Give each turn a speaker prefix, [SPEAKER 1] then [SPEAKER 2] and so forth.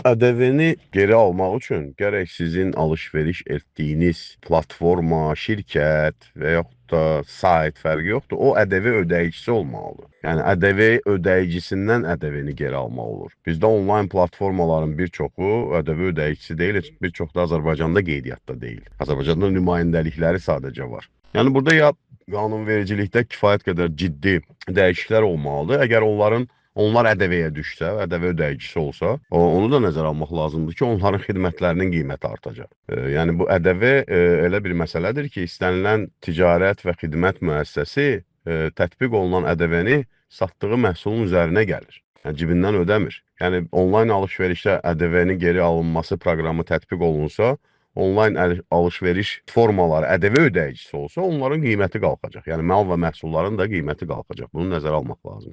[SPEAKER 1] ƏDV-ni geri almaq üçün gərək sizin alış-veriş etdiyiniz platforma, şirkət və yaxud da sayt fərqi yoxdur. O ƏDV ödəyicisi olmalıdır. Yəni ƏDV ödəyicisindən ƏDV-ni geri almaq olur. Bizdə onlayn platformaların bir çoxu ƏDV ödəyicisi deyil, bir çox da Azərbaycanda qeydiyyatda deyil. Azərbaycanda nümayəndəlikləri sadəcə var. Yəni burada ya qanunvericilikdə kifayət qədər ciddi dəyişikliklər olmalıdır. Əgər onlar ƏDV-yə düşsə, ƏDV ödəyicisi olsa, onu da nəzərə almaq lazımdır ki, onların xidmətlərinin qiyməti artacaq. Yəni bu ƏDV elə bir məsələdir ki, istənilən ticarət və xidmət müəssisəsi tətbiq olunan ƏDV-ni satdığı məhsulun üzərinə gəlir. Yəni cibindən ödəmir. Yəni onlayn alış-verişdə ƏDV-nin geri alınması proqramı tətbiq olunsa, onlayn alış-veriş formaları ƏDV ödəyicisi olsa, onların qiyməti qalxacaq. Yəni mal və məhsulların da qiyməti qalxacaq. Bunu nəzərə almaq lazımdır.